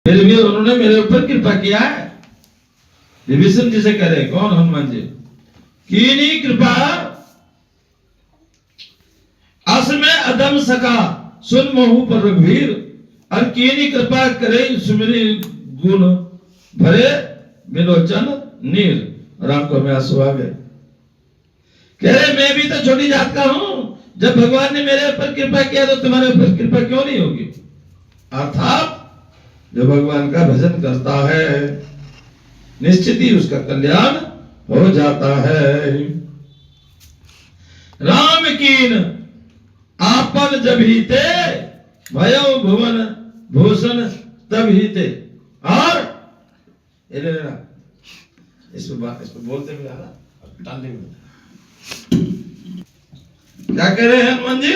फिर भी उन्होंने मेरे ऊपर कृपा किया है। विभीषण जी से कह रहे कौन? हनुमान जी। कीनी कृपा असमय अदम सका सुन महु पर रघुवीर, और कीनी कृपा करे सुमिरी गुण भरे विलोचन नीर। राम को में आंसू आ गए। कह रहे मैं भी तो छोटी जात का हूं, जब भगवान ने मेरे ऊपर कृपा किया तो तुम्हारे ऊपर कृपा क्यों नहीं होगी? अर्थात जो भगवान का भजन करता है निश्चित ही उसका कल्याण हो जाता है। राम कीन आपन जब ही ते भयो भुवन भूषण तब ही ते। और इस पे बोलते भी टालने में क्या कह रहे हैं हनुमान जी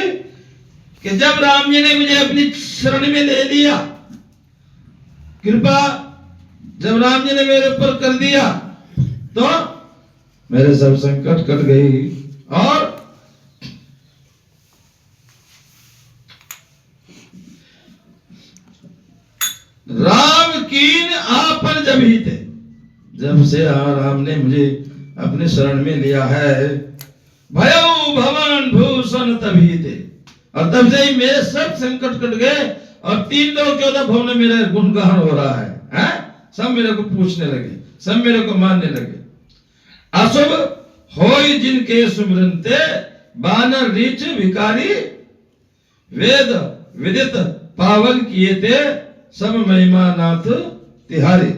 कि जब राम जी ने मुझे अपनी शरण में ले लिया, कृपा जब राम जी ने मेरे ऊपर कर दिया तो मेरे सब संकट कट गई। और राम कीन आपन जब ही थे, जब से राम ने मुझे अपने शरण में लिया है, भयो भवन भूषण तभी थे, और तब से ही मेरे सब संकट कट गए। और 3 लोग क्यों था भवन में मेरे गुणगान हो रहा है, सब मेरे को पूछने लगे, सब मेरे को मानने लगे। अशुभ होई जिनके सुमिरनते बानर रीच भिकारी, वेद विदित पावन किए थे सब महिमा नाथ तिहारी।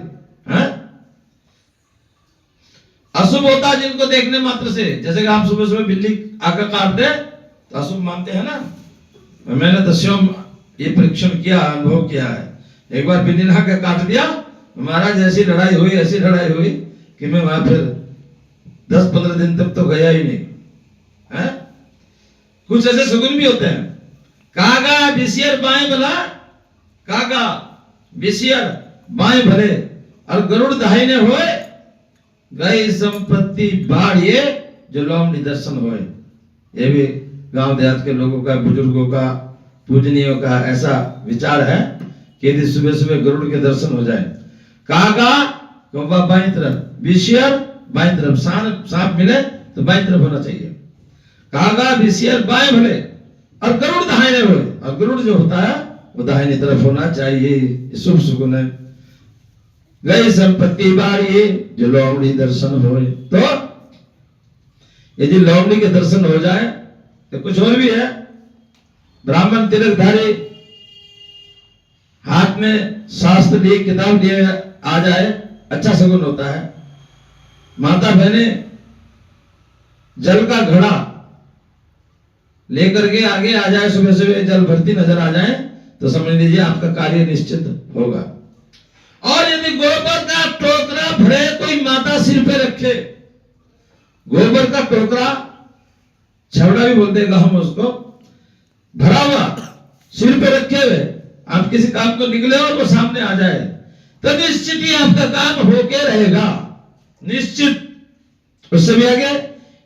अशुभ होता जिनको देखने मात्र से, जैसे कि आप सुबह सुबह बिल्ली आकर काट दे तो अशुभ मानते हैं ना। मैंने तो स्वयं ये परीक्षण किया, अनुभव किया है। एक बार बिल्ली ने आकर काट दिया, महाराज ऐसी लड़ाई हुई कि मैं वहां फिर 10-15 दिन तक तो गया ही नहीं है? कुछ ऐसे शगुन भी होते हैं। कागा बिसियर बाएं भला, कागा बिसियर बाएं भले, और गरुड़ दाहिने होए, गई संपत्ति बाढ़िए जो लोमड़ी दर्शन होए। ये भी गांव देहात के लोगों का, बुजुर्गों का, पूजनियों का ऐसा विचार है कि यदि सुबह सुबह गरुड़ के दर्शन हो जाए। कागा कौवा बाईं तरफ, बिसियर बाईं तरफ, सांप मिले तो बाईं तरफ होना चाहिए। कागा बिसियर बाएं भले और गरुड़ दाहिने होए, और गरुड़ जो होता है वो दाहिनी तरफ होना चाहिए। शुभ सुगुन है। गई संपत्ति बाढ़िए जो लोमड़ी दर्शन होए। तो यदि लोमड़ी के दर्शन हो जाए तो कुछ और भी है। ब्राह्मण तिलकधारी हाथ में शास्त्र लिए किताब लिए आ जाए, अच्छा शगुन होता है। माता बहने जल का घड़ा लेकर के आगे आ जाए, सुबह सुबह जल भरती नजर आ जाए तो समझ लीजिए आपका कार्य निश्चित होगा। और यदि गोबर का टोकरा भरे कोई माता सिर पे रखे, गोबर का टोकरा, छवड़ा भी बोलते हैं हम उसको, भरा हुआ सिर पे रखे हुए आप किसी काम को निकले और वो सामने आ जाए तो निश्चित ही आपका काम होके रहेगा, निश्चित। उससे भी आगे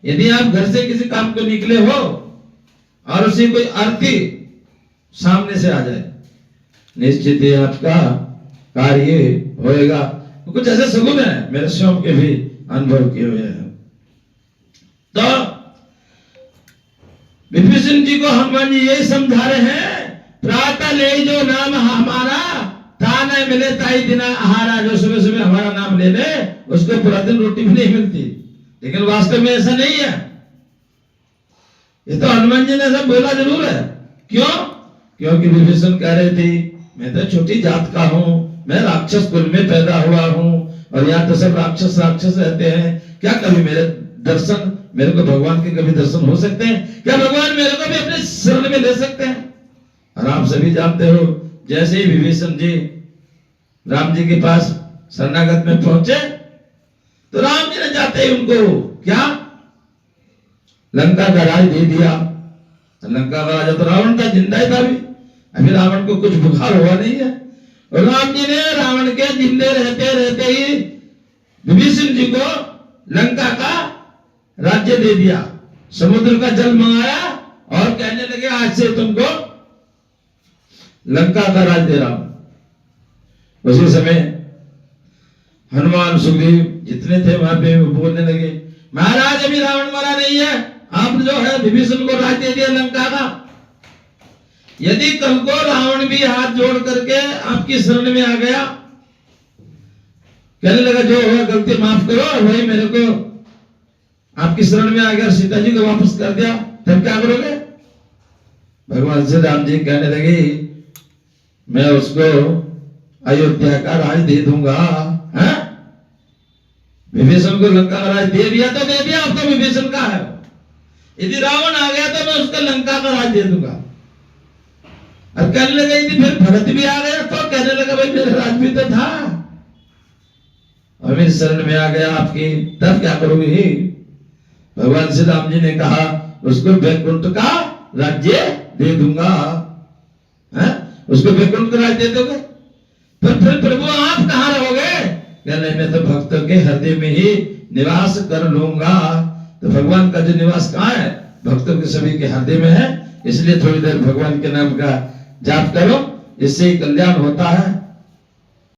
यदि आप घर से किसी काम को निकले हो और उसी कोई आरती सामने से आ जाए, निश्चित ही आपका कार्य होएगा। तो कुछ ऐसे सगुन है, मेरे स्वयं के भी अनुभव किए हुए हैं। तो विभीषण जी को हनुमान जी यही समझा रहे हैं, प्रातः ले जो नाम हमारा, ताने मिले ताई दिना आहारा। जो सुबह सुबह हमारा नाम ले ले उसको पूरा दिन रोटी भी नहीं मिलती, लेकिन वास्तव में ऐसा नहीं है। ये तो हनुमान जी ने सब बोला जरूर है। क्यों? क्योंकि विभीषण कह रहे थे मैं तो छोटी जात का हूं, मैं राक्षस कुल में पैदा हुआ हूं, और यहाँ तो सब राक्षस रहते हैं। क्या कभी मेरे को भगवान के कभी दर्शन हो सकते हैं? क्या भगवान मेरे को भी अपने शरण में ले सकते हैं? और आप सभी जानते हो, जैसे ही विभीषण जी राम जी के पास शरणागत में पहुंचे तो राम जी ने जाते ही उनको क्या लंका का राज दे दिया। लंका का राजा तो रावण था, जिंदा ही था अभी रावण को कुछ बुखार हुआ नहीं है। और राम जी ने रावण के जिंदे रहते ही विभीषण जी को लंका का राज्य दे दिया, समुद्र का जल मंगाया और कहने लगे आज से तुमको लंका का राज दे रहा हूं। उसी समय हनुमान सुग्रीव जितने थे वहां पे बोलने लगे, महाराज अभी रावण मरा नहीं है, आप जो है विभीषण को राज दे दिया लंका का। यदि कल को रावण भी हाथ जोड़ करके आपकी शरण में आ गया, कहने लगा जो हुआ गलती माफ करो, वही मेरे को आपकी शरण में आ गया, सीता जी को वापस कर दिया, तब क्या करोगे? भगवान श्री राम जी कहने लगे, मैं उसको अयोध्या का राज दे दूंगा। है? विभीषण को लंका का राज दे दिया तो दे दिया, अब तो विभीषण का है। यदि रावण आ गया तो मैं उसका लंका का राज दे दूंगा। अब कहने लगा यदि फिर भरत भी आ गया तो कहने लगा भाई मेरा राज भी तो था और मेरी शरण में आ गया आपकी, तब क्या करोगे? भगवान श्री राम जी ने कहा उसको वैकुंठ का राज्य दे दूंगा। है? उसको वैकुंठ का राज्य दे दोगे? फिर प्रभु आप कहाँ रहोगे? कहने मैं तो भक्तों के हृदय में ही निवास कर लूंगा। तो भगवान का जो निवास कहाँ है? भक्तों के सभी के हृदय में है। इसलिए थोड़ी देर भगवान के नाम का जाप करो, इससे ही कल्याण होता है।